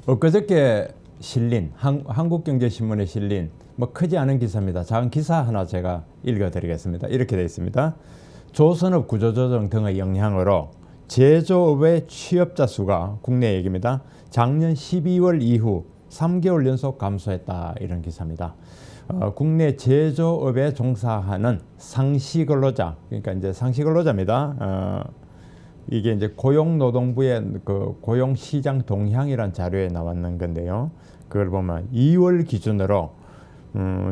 엊그저께 실린 한국경제신문에 실린 뭐 크지 않은 기사입니다. 작은 기사 하나 제가 읽어드리겠습니다. 이렇게 되어 있습니다. 조선업 구조조정 등의 영향으로 제조업의 취업자 수가 국내 얘기입니다. 작년 12월 이후 3개월 연속 감소했다, 이런 기사입니다. 국내 제조업에 종사하는 상시근로자, 그러니까 이제 상시근로자입니다. 이게 이제 고용노동부의 그 고용시장 동향이란 자료에 나왔는 건데요. 그걸 보면 2월 기준으로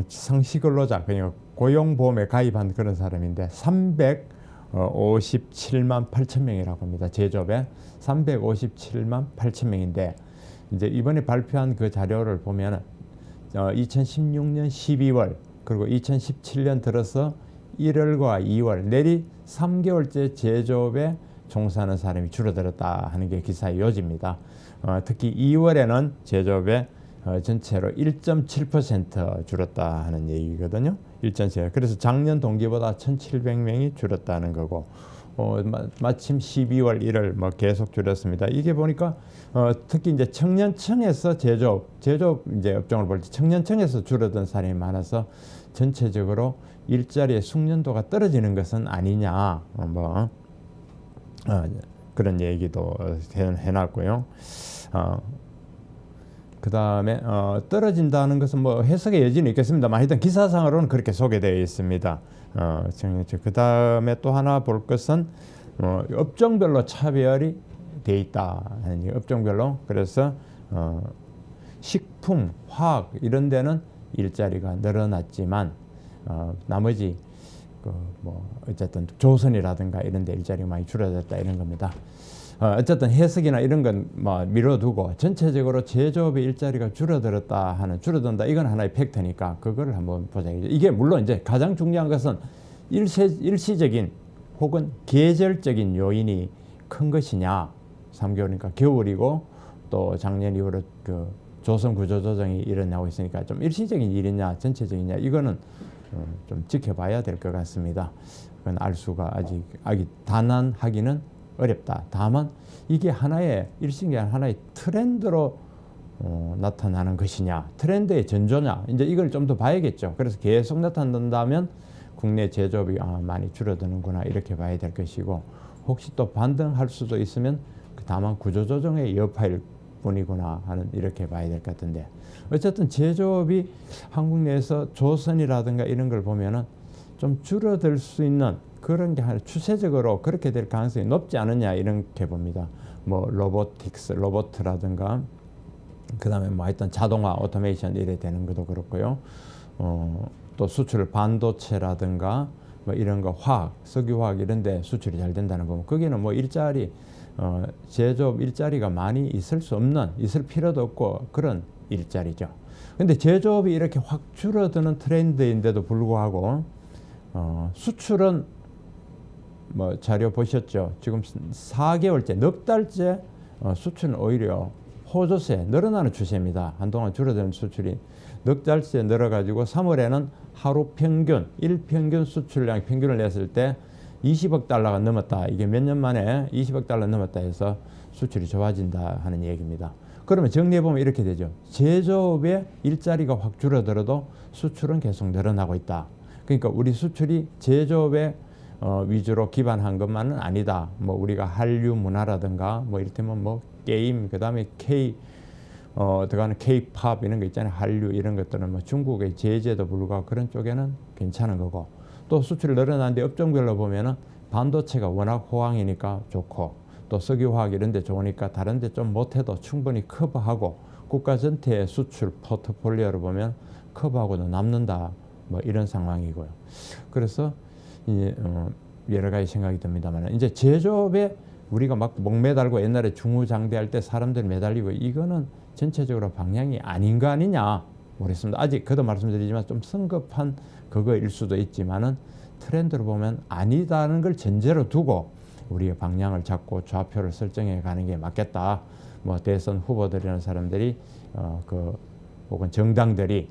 상시근로자, 그러니까 고용보험에 가입한 그런 사람인데 357만 8천 명이라고 합니다. 제조업에 357만 8천 명인데 이제 이번에 발표한 그 자료를 보면 2016년 12월 그리고 2017년 들어서 1월과 2월 내리 3개월째 제조업에 종사하는 사람이 줄어들었다 하는 게 기사의 요지입니다. 특히 2월에는 제조업의 전체로 1.7% 줄었다 하는 얘기거든요. 1.7. 그래서 작년 동기보다 1,700명이 줄었다는 거고, 마침 12월 1월 뭐 계속 줄었습니다. 이게 보니까 특히 이제 청년층에서 제조업 이제 업종을 볼 때 청년층에서 줄어든 사람이 많아서 전체적으로 일자리의 숙련도가 떨어지는 것은 아니냐, 그런 얘기도 해놨고요. 그 다음에 떨어진다는 것은 뭐 해석의 여지는 있겠습니다만 하여튼 기사상으로는 그렇게 소개되어 있습니다. 그 다음에 또 하나 볼 것은 업종별로 차별이 돼 있다. 업종별로. 그래서 식품, 화학 이런 데는 일자리가 늘어났지만 나머지 어쨌든 조선이라든가 이런 데 일자리가 많이 줄어들었다, 이런 겁니다. 어쨌든 해석이나 이런 건 미뤄두고 전체적으로 제조업의 일자리가 줄어든다, 이건 하나의 팩트니까 그거를 한번 보자. 이게 물론 이제 가장 중요한 것은 일시적인 혹은 계절적인 요인이 큰 것이냐, 3개월이니까 겨울이고 또 작년 이후로 그 조선 구조조정이 일어나고 있으니까 좀 일시적인 일이냐 전체적이냐, 이거는 좀 지켜봐야 될 것 같습니다. 그건 알 수가 아직 단언하기는 어렵다. 다만 이게 하나의 일시적인 하나의 트렌드로 나타나는 것이냐, 트렌드의 전조냐, 이제 이걸 좀 더 봐야겠죠. 그래서 계속 나타난다면 국내 제조업이 많이 줄어드는구나, 이렇게 봐야 될 것이고, 혹시 또 반등할 수도 있으면 다만 구조조정의 여파일 뿐이구나 하는, 이렇게 봐야 될 것 같은데, 어쨌든 제조업이 한국 내에서 조선이라든가 이런 걸 보면은 좀 줄어들 수 있는 그런 게 추세적으로 그렇게 될 가능성이 높지 않느냐, 이렇게 봅니다. 뭐 로보트라든가 그 다음에 뭐 하여튼 자동화, 오토메이션 이래 되는 것도 그렇고요. 또 수출 반도체라든가 뭐 이런 거 화학, 석유화학 이런 데 수출이 잘 된다는 거면 거기는 뭐 일자리 제조업 일자리가 많이 있을 필요도 없고 그런 일자리죠. 근데 제조업이 이렇게 확 줄어드는 트렌드인데도 불구하고 수출은 뭐 자료 보셨죠? 지금 4개월째, 넉 달째 수출은 오히려 호조세, 늘어나는 추세입니다. 한동안 줄어드는 수출이 넉 달째 늘어가지고 3월에는 하루 평균, 일평균 수출량 평균을 냈을 때 20억 달러가 넘었다. 이게 몇 년 만에 20억 달러 넘었다 해서 수출이 좋아진다 하는 얘기입니다. 그러면 정리해보면 이렇게 되죠. 제조업의 일자리가 확 줄어들어도 수출은 계속 늘어나고 있다. 그러니까 우리 수출이 제조업에 위주로 기반한 것만은 아니다. 뭐 우리가 한류 문화라든가 뭐 이를테면 뭐 게임, 그 다음에 들어가는 K-팝 이런 거 있잖아요. 한류 이런 것들은 뭐 중국의 제재도 불구하고 그런 쪽에는 괜찮은 거고, 또 수출이 늘어나는데 업종별로 보면은 반도체가 워낙 호황이니까 좋고, 또 석유화학 이런 데 좋으니까 다른 데 좀 못해도 충분히 커버하고, 국가 전체의 수출 포트폴리오를 보면 커버하고도 남는다, 뭐 이런 상황이고요. 그래서 여러 가지 생각이 듭니다만, 이제 제조업에 우리가 막 목매달고 옛날에 중후장대할 때 사람들이 매달리고, 이거는 전체적으로 방향이 아닌 거 아니냐 모르겠습니다. 아직 그도 말씀드리지만 좀 성급한 그거일 수도 있지만은 트렌드로 보면 아니다는 걸 전제로 두고 우리의 방향을 잡고 좌표를 설정해 가는 게 맞겠다. 뭐 대선 후보들이라는 사람들이 혹은 정당들이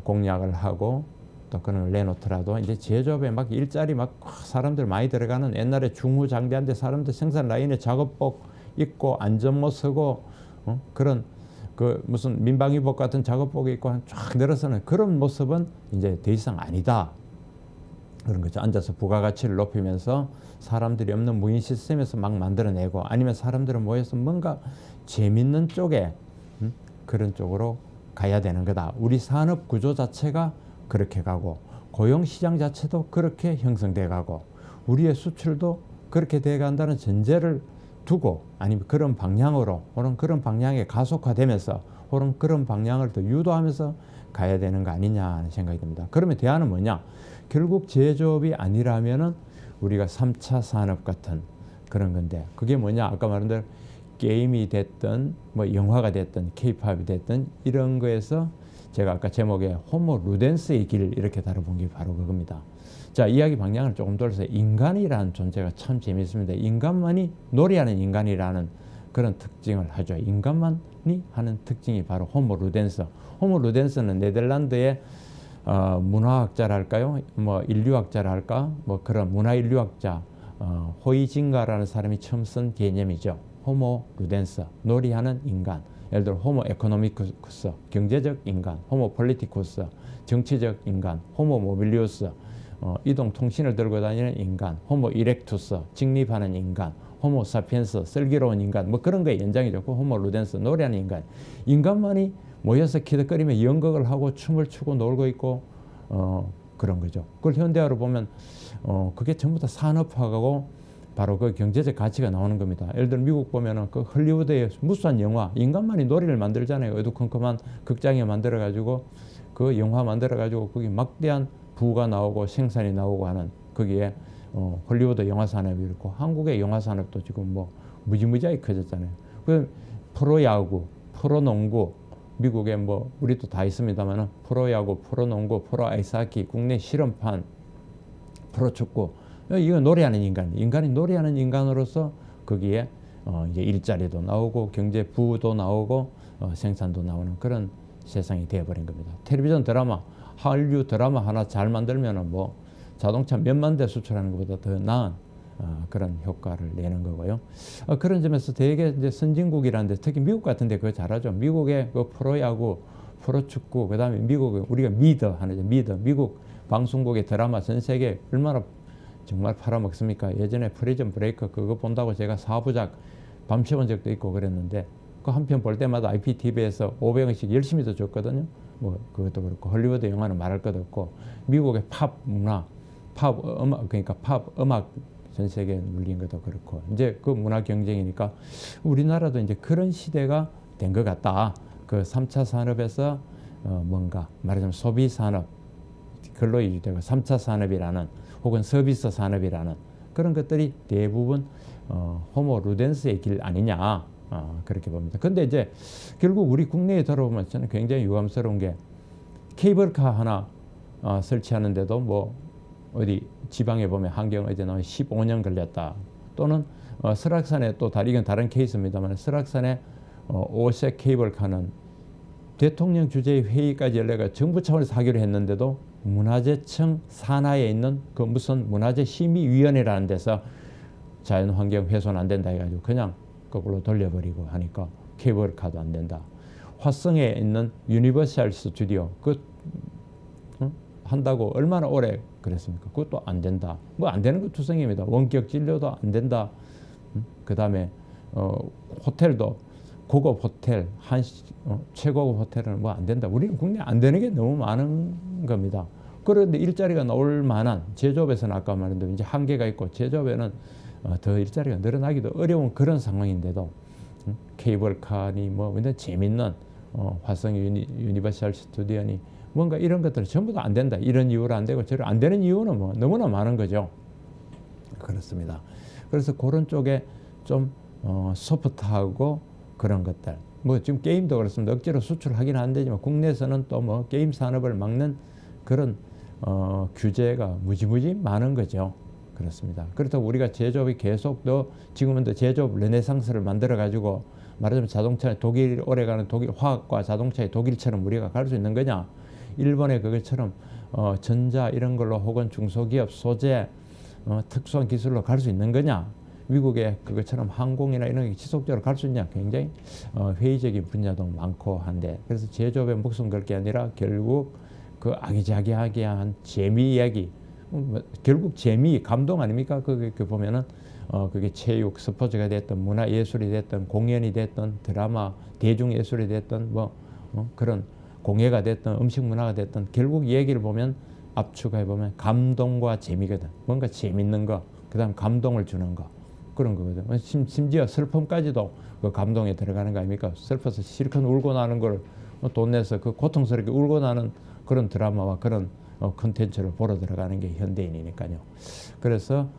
공약을 하고 또 그런 걸 내놓더라도 이제 제조업에 막 일자리 막 사람들 많이 들어가는, 옛날에 중후장대한데 사람들 생산 라인에 작업복 입고 안전모 쓰고 그런 그 무슨 민방위복 같은 작업복이 입고 쫙 늘어서는 그런 모습은 이제 더 이상 아니다. 그런 거죠. 앉아서 부가가치를 높이면서 사람들이 없는 무인 시스템에서 막 만들어내고 아니면 사람들은 모여서 뭔가 재밌는 쪽에 그런 쪽으로 가야 되는 거다. 우리 산업 구조 자체가 그렇게 가고 고용시장 자체도 그렇게 형성돼 가고 우리의 수출도 그렇게 돼 간다는 전제를 두고 아니면 그런 방향으로 혹은 그런 방향에 가속화되면서 혹은 그런 방향을 더 유도하면서 가야 되는 거 아니냐 하는 생각이 듭니다. 그러면 대안은 뭐냐? 결국 제조업이 아니라면은 우리가 3차 산업 같은 그런 건데 그게 뭐냐? 아까 말한 대로 게임이 됐든 뭐 영화가 됐든 케이팝이 됐든 이런 거에서 제가 아까 제목에 호모 루덴스의 길 이렇게 다뤄본 게 바로 그겁니다. 자, 이야기 방향을 조금 돌려서 인간이라는 존재가 참 재밌습니다. 인간만이 놀이하는 인간이라는 그런 특징을 하죠. 인간만이 하는 특징이 바로 호모 루덴스. 호모 루덴스는 네덜란드의 문화학자랄까요? 뭐 인류학자랄까? 뭐 그런 문화인류학자 호이징가라는 사람이 처음 쓴 개념이죠. 호모 루덴스, 놀이하는 인간. 예를 들어 호모 에코노미쿠스, 경제적 인간, 호모 폴리티쿠스, 정치적 인간, 호모 모빌리우스, 이동통신을 들고 다니는 인간, 호모 이렉투스, 직립하는 인간, 호모 사피엔스, 슬기로운 인간, 뭐 그런 거에 연장이죠. 호모 루덴스, 노래하는 인간. 인간만이 모여서 키득거리며 연극을 하고 춤을 추고 놀고 있고 그런 거죠. 그걸 현대화로 보면 그게 전부 다 산업화하고 바로 그 경제적 가치가 나오는 겁니다. 예를 들어 미국 보면은 그 헐리우드의 무수한 영화, 인간만이 놀이를 만들잖아요. 어두컴컴한 극장에 만들어가지고 그 영화 만들어가지고 거기 막대한 부가 나오고 생산이 나오고 하는 거기에 헐리우드 영화 산업이 있고 한국의 영화 산업도 지금 뭐 무지무지하게 커졌잖아요. 그 프로야구, 프로농구, 미국에 뭐 우리도 다 있습니다만은 프로야구, 프로농구, 프로아이스하키, 국내 실험판, 프로축구 이거 노래하는 인간, 인간이 노래하는 인간으로서 거기에 이제 일자리도 나오고 경제 부도 나오고 생산도 나오는 그런 세상이 되어버린 겁니다. 텔레비전 드라마, 한류 드라마 하나 잘 만들면은 뭐 자동차 몇만 대 수출하는 것보다 더 나은 그런 효과를 내는 거고요. 그런 점에서 되게 이제 선진국이라는데 특히 미국 같은데 그거 잘하죠. 미국의 그 프로야구, 프로축구, 그다음에 미국 우리가 미더 하는 미더, 미국 방송국의 드라마 전 세계 얼마나 정말 팔아먹습니까? 예전에 프리즌 브레이크 그거 본다고 제가 4부작 밤새본 적도 있고 그랬는데 그 한 편 볼 때마다 IPTV에서 500원씩 열심히 더 줬거든요. 뭐 그것도 그렇고 헐리우드 영화는 말할 것 없고 미국의 팝 문화, 팝 음악 그러니까 팝 음악 전 세계에 눌린 것도 그렇고 이제 그 문화 경쟁이니까 우리나라도 이제 그런 시대가 된 것 같다. 그 3차 산업에서 뭔가 말하자면 소비 산업 근로이주되고 3차 산업이라는 혹은 서비스 산업이라는 그런 것들이 대부분 호모 루덴스의 길 아니냐 그렇게 봅니다. 근데 이제 결국 우리 국내에 들어보면 저는 굉장히 유감스러운 게 케이블카 하나 설치하는데도 뭐 어디 지방에 보면 한경의대 나오면 15년 걸렸다. 또는 설악산에 또 이건 다른 케이스입니다만 설악산에 5색 케이블카는 대통령 주재의 회의까지 열려가 정부 차원에서 하기로 했는데도 문화재청 산하에 있는 그 무슨 문화재 심의위원회라는 데서 자연환경 훼손 안 된다 해가지고 그냥 거꾸로 돌려버리고 하니까 케이블카도 안 된다. 화성에 있는 유니버셜 스튜디오 그 한다고 얼마나 오래 그랬습니까? 그것도 안 된다. 뭐 안 되는 거 투성입니다. 원격 진료도 안 된다. 그 다음에 호텔도 고급 호텔 최고급 호텔은 뭐 안 된다. 우리는 국내 안 되는 게 너무 많은 겁니다. 그런데 일자리가 나올 만한 제조업에서는 아까 말한 대로 이제 한계가 있고 제조업에는 더 일자리가 늘어나기도 어려운 그런 상황인데도 케이블카니 뭐 근데 재밌는 화성 유니버셜 스튜디오니 뭔가 이런 것들은 전부 다 안 된다. 이런 이유로 안 되고 저런 안 되는 이유는 뭐 너무나 많은 거죠. 그렇습니다. 그래서 그런 쪽에 좀 소프트하고 그런 것들. 뭐 지금 게임도 그렇습니다. 억지로 수출하긴 안 되지만 국내에서는 또 뭐 게임 산업을 막는 그런 규제가 무지무지 많은 거죠. 그렇습니다. 그렇다고 우리가 제조업이 계속 더 지금은 더 제조업 르네상스를 만들어 가지고 말하자면 자동차 독일 오래가는 독일 화학과 자동차의 독일처럼 우리가 갈 수 있는 거냐? 일본의 그것처럼 전자 이런 걸로 혹은 중소기업 소재 특수한 기술로 갈 수 있는 거냐? 미국의 그것처럼 항공이나 이런 게 지속적으로 갈 수 있냐 굉장히 회의적인 분야도 많고 한데 그래서 제조업에 목숨 걸 게 아니라 결국 그 아기자기하게 한 재미 이야기 결국 재미 감동 아닙니까? 그 보면은 그게 체육 스포츠가 됐든 문화 예술이 됐든 공연이 됐든 드라마 대중 예술이 됐든 뭐 그런 공예가 됐든 음식 문화가 됐든 결국 얘기를 보면 압축해 보면 감동과 재미거든. 뭔가 재밌는 거, 그다음 감동을 주는 거 그런 거거든. 심지어 슬픔까지도 그 감동에 들어가는 거 아닙니까? 슬퍼서 실컷 울고 나는 걸 돈 내서 그 고통스럽게 울고 나는 그런 드라마와 그런 콘텐츠를 보러 들어가는 게 현대인이니까요. 그래서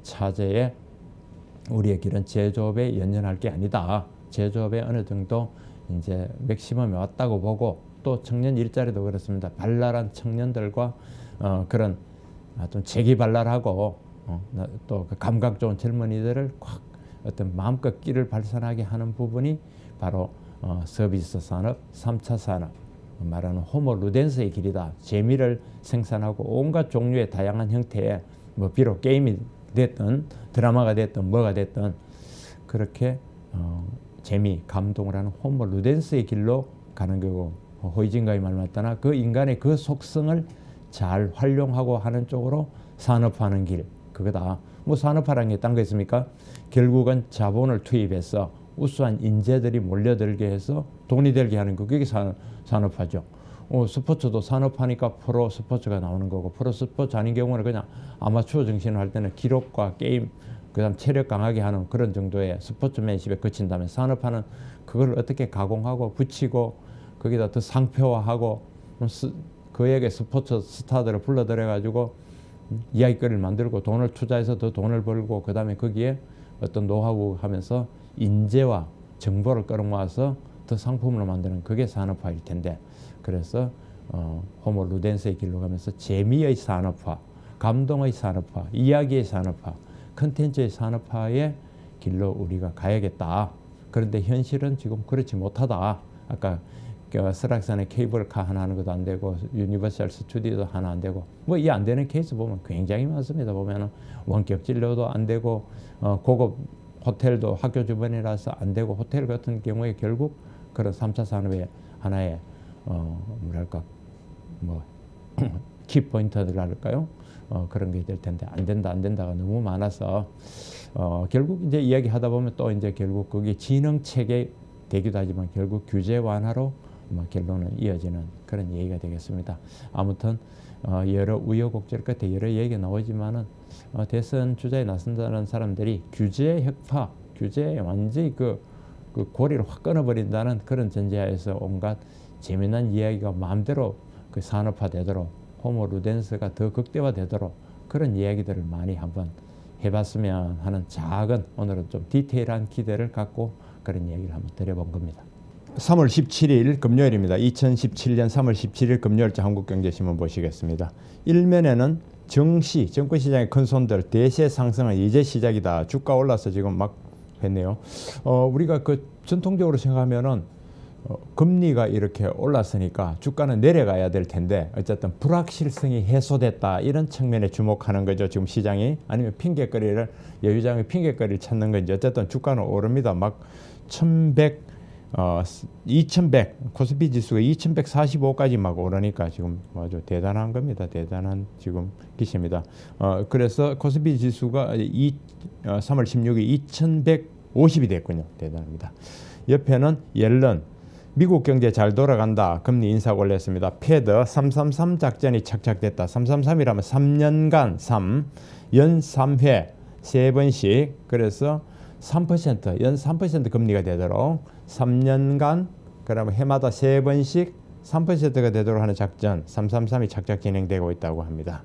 차제에 우리의 길은 제조업에 연연할 게 아니다. 제조업에 어느 정도 이제 맥시멈이 왔다고 보고 또 청년 일자리도 그렇습니다. 발랄한 청년들과 그런 좀 재기발랄하고 또 그 감각 좋은 젊은이들을 확 어떤 마음껏 끼를 발산하게 하는 부분이 바로 서비스 산업, 3차 산업 말하는 호모 루덴스의 길이다. 재미를 생산하고 온갖 종류의 다양한 형태의 뭐 비록 게임이 됐든 드라마가 됐든 뭐가 됐든 그렇게 재미, 감동을 하는 호모 루덴스의 길로 가는 거고 호이징가의 말 맞다나 그 인간의 그 속성을 잘 활용하고 하는 쪽으로 산업화하는 길 그거다. 뭐 산업화라는 게 딴 거 있습니까? 결국은 자본을 투입해서 우수한 인재들이 몰려들게 해서 돈이 들게 하는 거 그게 산업화죠. 스포츠도 산업화니까 프로 스포츠가 나오는 거고 프로 스포츠 아닌 경우는 그냥 아마추어 정신을 할 때는 기록과 게임 그다음 체력 강하게 하는 그런 정도의 스포츠맨십에 그친다면 산업화는 그걸 어떻게 가공하고 붙이고 거기다 더 상표화하고 그에게 스포츠 스타들을 불러들여 가지고 이야기거리를 만들고 돈을 투자해서 더 돈을 벌고 그다음에 거기에 어떤 노하우 하면서 인재와 정보를 끌어모아서 더 상품으로 만드는 그게 산업화일 텐데 그래서 호모 루덴스의 길로 가면서 재미의 산업화, 감동의 산업화, 이야기의 산업화, 컨텐츠의 산업화의 길로 우리가 가야겠다. 그런데 현실은 지금 그렇지 못하다. 아까 설악산에 케이블카 하나 하는 것도 안 되고 유니버설 스튜디오도 하나 안 되고 뭐 이 안 되는 케이스 보면 굉장히 많습니다. 보면은 원격 진료도 안 되고 고급 호텔도 학교 주변이라서 안 되고 호텔 같은 경우에 결국 그런 3차 산업의 하나의 뭐랄까 뭐 키포인트들랄까요? 그런 게 될 텐데 안 된다가 너무 많아서 결국 이제 이야기하다 보면 또 이제 결국 그게 진흥 체계 되기도 하지만 결국 규제 완화로 결론은 이어지는 그런 얘기가 되겠습니다. 아무튼 여러 우여곡절 끝에 여러 얘기가 나오지만은 대선 주자에 나선다는 사람들이 규제 혁파, 규제에 완전히 그 고리를 확 끊어버린다는 그런 전제하에서 온갖 재미난 이야기가 마음대로 그 산업화되도록 호모 루덴스가 더 극대화되도록 그런 이야기들을 많이 한번 해봤으면 하는 작은 오늘은 좀 디테일한 기대를 갖고 그런 이야기를 한번 드려본 겁니다. 3월 17일 금요일입니다. 2017년 3월 17일 금요일자 한국경제신문 보시겠습니다. 일면에는 정권시장의 큰 손들 대세 상승은 이제 시작이다. 주가 올라서 지금 막 했네요. 우리가 그 전통적으로 생각하면은 금리가 이렇게 올랐으니까 주가는 내려가야 될 텐데 어쨌든 불확실성이 해소됐다 이런 측면에 주목하는 거죠. 지금 시장이 아니면 핑계거리를 여유장의 핑계거리를 찾는 건지 어쨌든 주가는 오릅니다. 막 2100 코스피 지수가 2145까지 막 오르니까 지금 아주 대단한 겁니다. 대단한 지금 기세입니다. 그래서 코스피 지수가 3월 16일 2150이 됐군요. 대단합니다. 옆에는 옐런 미국 경제 잘 돌아간다. 금리 인사 올렸습니다. 패드 333 작전이 착착됐다. 333이라면 3년간 연 3회 3번씩 그래서 3% 연 3% 금리가 되도록 3년간 그러면 해마다 3번씩 3%가 되도록 하는 작전 333이 착착 진행되고 있다고 합니다.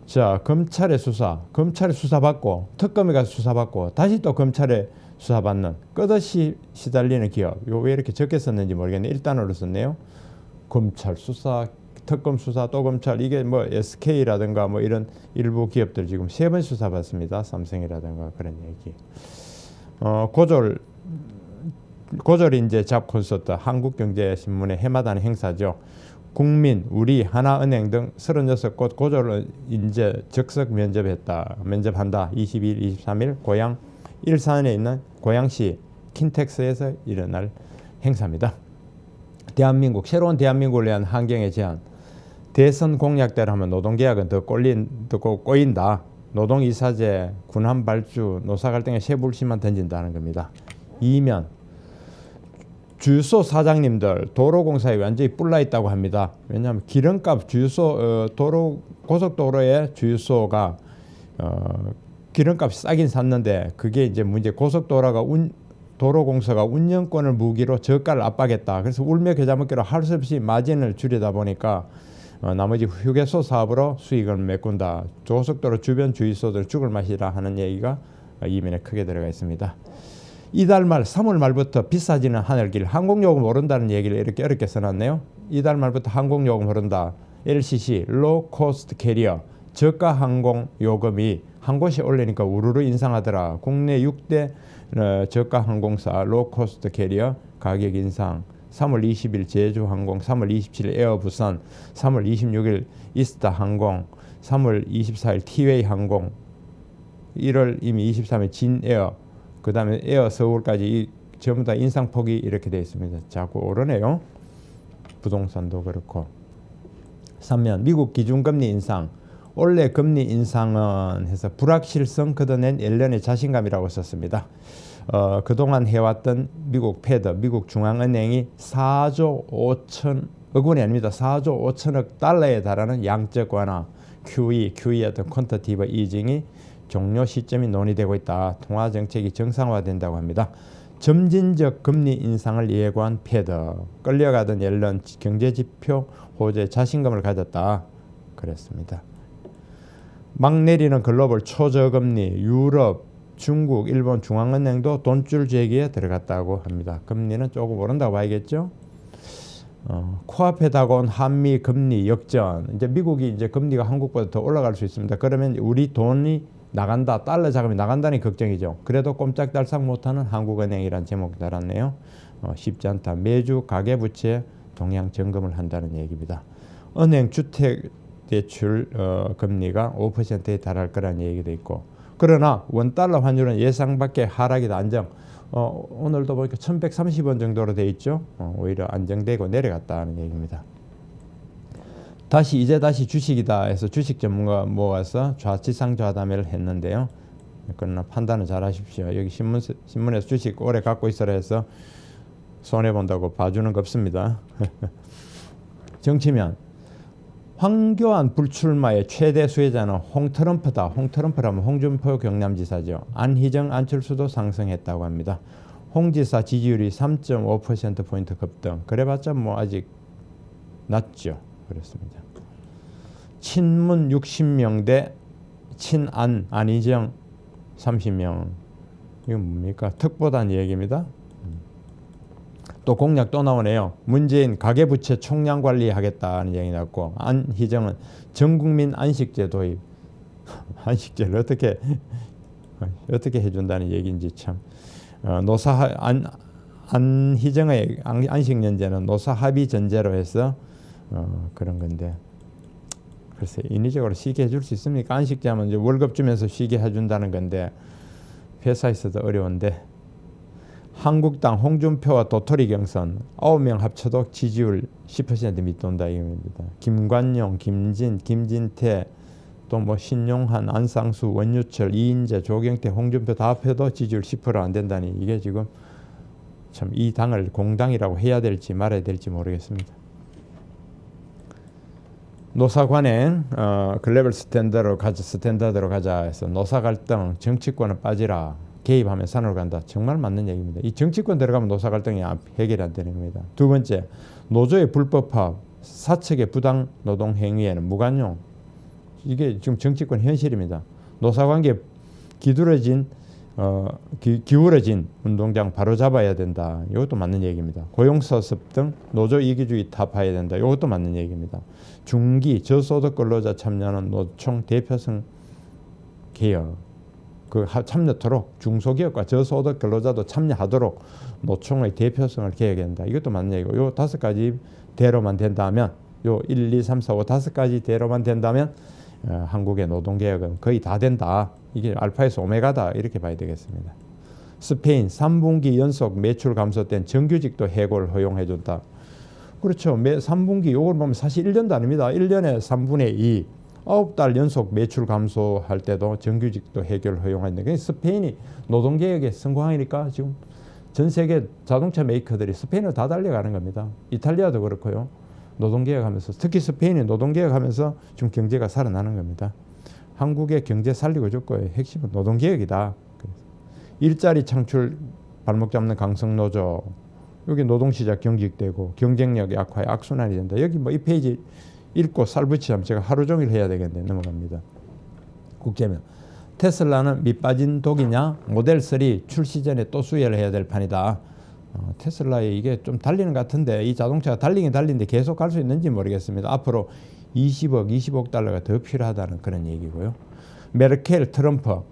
자, 검찰의 수사받고 특검에 가서 수사받고 다시 또 검찰에 수사받는 끝없이 시달리는 기업. 이거 왜 이렇게 적게 썼는지 모르겠네. 1단어로 썼네요. 검찰 수사, 특검 수사, 또 검찰. 이게 뭐 SK라든가 뭐 이런 일부 기업들 지금 3번 수사받습니다. 삼성이라든가 그런 얘기. 고졸이 이제 잡고 있었던 한국경제신문의 해마다 하는 행사죠. 국민, 우리, 하나은행 등 36곳 고졸을 인재 적석 면접한다. 22일, 23일 고양 일산에 있는 고양시 킨텍스에서 일어날 행사입니다. 대한민국, 새로운 대한민국을 위한 환경의 제안. 대선 공약대로 하면 노동계약은 더 꼬인다. 노동이사제, 군함발주, 노사갈등의 쇠불씨만 던진다는 겁니다. 이면 주유소 사장님들 도로공사에 완전히 뿔나 있다고 합니다. 왜냐하면 기름값 고속도로의 주유소가 기름값이 싸긴 샀는데 그게 이제 문제 도로공사가 운영권을 무기로 저가를 압박했다. 그래서 울며 겨자 먹기로 할 수 없이 마진을 줄이다 보니까 나머지 휴게소 사업으로 수익을 메꾼다. 고속도로 주변 주유소들 죽을 맛이라 하는 얘기가 이면에 크게 들어가 있습니다. 이달 말 3월 말부터 비싸지는 하늘길, 항공요금 오른다는 얘기를 이렇게 어렵게 써놨네요. 이달 말부터 항공요금 오른다. LCC, Low Cost Carrier, 저가 항공요금이 한 곳이 올리니까 우르르 인상하더라. 국내 6대 저가 항공사 Low Cost Carrier 가격 인상. 3월 20일 제주항공, 3월 27일 에어부산, 3월 26일 이스타항공, 3월 24일 티웨이항공, 1월 이미 23일 진에어, 그 다음에 에어 서울까지 전부 다 인상폭이 이렇게 되어 있습니다. 자꾸 오르네요. 부동산도 그렇고. 3면 미국 기준금리 인상. 올해 금리 인상은 해서 불확실성 걷어낸 옐런의 자신감이라고 썼습니다. 그동안 해왔던 미국 패드, 미국 중앙은행이 4조 5천억 원이 아닙니다. 4조 5천억 달러에 달하는 양적 완화, QE 어떤 퀀터티브 이징이 종료 시점이 논의되고 있다. 통화 정책이 정상화된다고 합니다. 점진적 금리 인상을 예고한 패드, 끌려가던 옐런 경제지표 호재에 자신감을 가졌다. 그랬습니다. 막 내리는 글로벌 초저금리, 유럽, 중국, 일본 중앙은행도 돈줄 재기에 들어갔다고 합니다. 금리는 조금 오른다고 봐야겠죠. 코앞에 다가온 한미 금리 역전. 이제 미국이 이제 금리가 한국보다 더 올라갈 수 있습니다. 그러면 우리 돈이 나간다, 달러 자금이 나간다는 걱정이죠. 그래도 꼼짝달싹 못하는 한국은행이란 제목이 달았네요. 쉽지 않다. 매주 가계부채 동향 점검을 한다는 얘기입니다. 은행 주택대출 금리가 5%에 달할 거라는 얘기도 있고, 그러나 원달러 환율은 예상 밖의 하락이다. 안정. 오늘도 보니까 1130원 정도로 돼 있죠. 오히려 안정되고 내려갔다는 얘기입니다. 이제 다시 주식이다 해서 주식 전문가 모아서 좌지상좌담회를 했는데요. 그러나 판단은 잘 하십시오. 여기 신문에서 주식 오래 갖고 있어라 해서 손해본다고 봐주는 거 없습니다. 정치면 황교안 불출마의 최대 수혜자는 홍트럼프다. 홍트럼프라면 홍준표 경남지사죠. 안희정, 안철수도 상승했다고 합니다. 홍지사 지지율이 3.5%포인트 급등. 그래봤자 뭐 아직 낮죠. 그렇습니다. 친문 60명 대 친안, 안희정 30명. 이건 뭡니까? 특보단 얘기입니다. 또 공약 또 나오네요. 문재인 가계부채 총량 관리하겠다는 얘기 나왔고, 안희정은 전국민 안식제 도입. 안식제를 어떻게 해준다는 얘기인지 참. 안희정의 안식연제는 노사 합의 전제로 해서 그런 건데, 글쎄 인위적으로 쉬게 해줄 수 있습니까? 안식제하면 이제 월급 주면서 쉬게 해준다는 건데 회사에서도 어려운데. 한국당 홍준표와 도토리 경선 9명 합쳐도 지지율 10% 밑돈다 이겁니다. 김관용, 김진태, 또 뭐 신용한, 안상수, 원유철, 이인재, 조경태, 홍준표 다 합해도 지지율 10% 안 된다니, 이게 지금 참 이 당을 공당이라고 해야 될지 말아야 될지 모르겠습니다. 노사관행 글로벌 스탠다드로 가자 해서 노사 갈등, 정치권은 빠지라. 개입하면 산으로 간다. 정말 맞는 얘기입니다. 이 정치권 들어가면 노사 갈등이 해결이 안 되는 겁니다. 두 번째, 노조의 불법화, 사측의 부당 노동 행위에는 무관용. 이게 지금 정치권 현실입니다. 노사관계 기울어진 운동장 바로 잡아야 된다. 이것도 맞는 얘기입니다. 고용서습 등 노조 이기주의 타파해야 된다. 이것도 맞는 얘기입니다. 중기 저소득 근로자 참여하는 노총 대표성 개혁. 참여토록 중소기업과 저소득 근로자도 참여하도록 노총의 대표성을 개혁한다. 이것도 맞는 얘기고, 요 5가지 대로만 된다면 요 1, 2, 3, 4, 5, 5가지 대로만 된다면 한국의 노동개혁은 거의 다 된다. 이게 알파에서 오메가다 이렇게 봐야 되겠습니다. 스페인 3분기 연속 매출 감소 땐 정규직도 해고를 허용해준다. 그렇죠. 매 3분기 요걸 보면 사실 1년도 아닙니다. 1년에 3분의 2, 9달 연속 매출 감소할 때도 정규직도 해고를 허용하는데 스페인이 노동개혁에 성공하니까 지금 전 세계 자동차 메이커들이 스페인으로 다 달려가는 겁니다. 이탈리아도 그렇고요. 노동개혁하면서 특히 스페인이 노동개혁하면서 지금 경제가 살아나는 겁니다. 한국의 경제 살리고 줄 거예요. 핵심은 노동개혁이다. 일자리 창출 발목 잡는 강성노조, 여기 노동시장 경직되고 경쟁력 약화에 악순환이 된다. 여기 뭐 이 페이지 읽고 살붙이면 제가 하루 종일 해야 되겠는데 넘어갑니다. 국제면 테슬라는 밑빠진 독이냐? 모델 3 출시 전에 또 수혜를 해야 될 판이다. 테슬라에 이게 좀 달리는 것 같은데 이 자동차가 달리긴 달리는데 계속 갈 수 있는지 모르겠습니다. 앞으로 20억 달러가 더 필요하다는 그런 얘기고요. 메르켈, 트럼프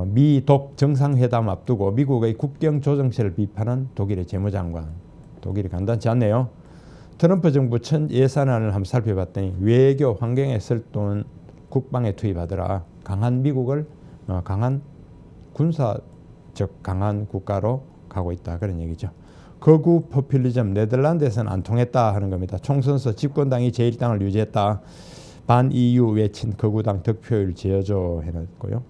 미독 정상회담 앞두고 미국의 국경 조정체를 비판한 독일의 재무장관. 독일이 간단치 않네요. 트럼프 정부 첫 예산안을 한번 살펴봤더니 외교 환경에 쓸 돈 국방에 투입하더라. 강한 미국을 강한 군사적 강한 국가로 가고 있다. 그런 얘기죠. 거구 포퓰리즘 네덜란드에서는 안 통했다 하는 겁니다. 총선에서 집권당이 제1당을 유지했다. 반 EU 외친 거구당 득표율 제어조 해놨고요.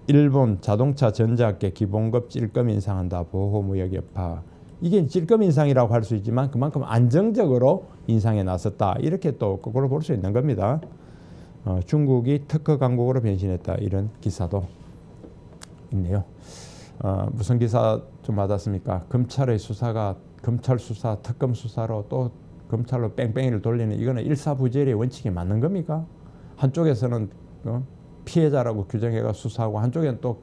일본 자동차 전자학계 기본급 찔끔 인상한다. 보호무역 여파. 이게 찔끔 인상이라고 할 수 있지만 그만큼 안정적으로 인상에 나섰다. 이렇게 또 그걸로 볼 수 있는 겁니다. 중국이 특허 강국으로 변신했다. 이런 기사도 있네요. 무슨 기사 좀 받았습니까? 검찰의 수사가 검찰 수사, 특검 수사로 또 검찰로 뺑뺑이를 돌리는 이거는 일사부재의 원칙에 맞는 겁니까? 한쪽에서는 피해자라고 규정해가 수사하고 한쪽에는 또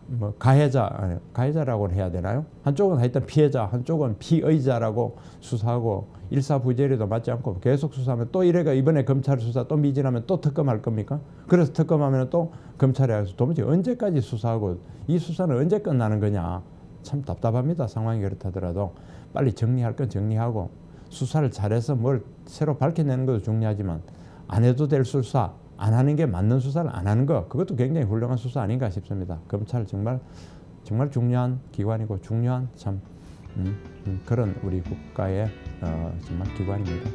뭐 가해자라고 해야 되나요? 한쪽은 하여튼 피해자, 한쪽은 피의자라고 수사하고 일사부재리도 맞지 않고 계속 수사하면 또 이래가 이번에 검찰 수사 또 미진하면 또 특검할 겁니까? 그래서 특검하면 또 검찰에 가서 도무지 언제까지 수사하고 이 수사는 언제 끝나는 거냐? 참 답답합니다. 상황이 그렇다더라도 빨리 정리할 건 정리하고 수사를 잘해서 뭘 새로 밝혀내는 것도 중요하지만 안 해도 될 수사, 안 하는 게 맞는 수사를 안 하는 거, 그것도 굉장히 훌륭한 수사 아닌가 싶습니다. 검찰 정말 중요한 기관이고 중요한 참 그런 우리 국가의 정말 기관입니다.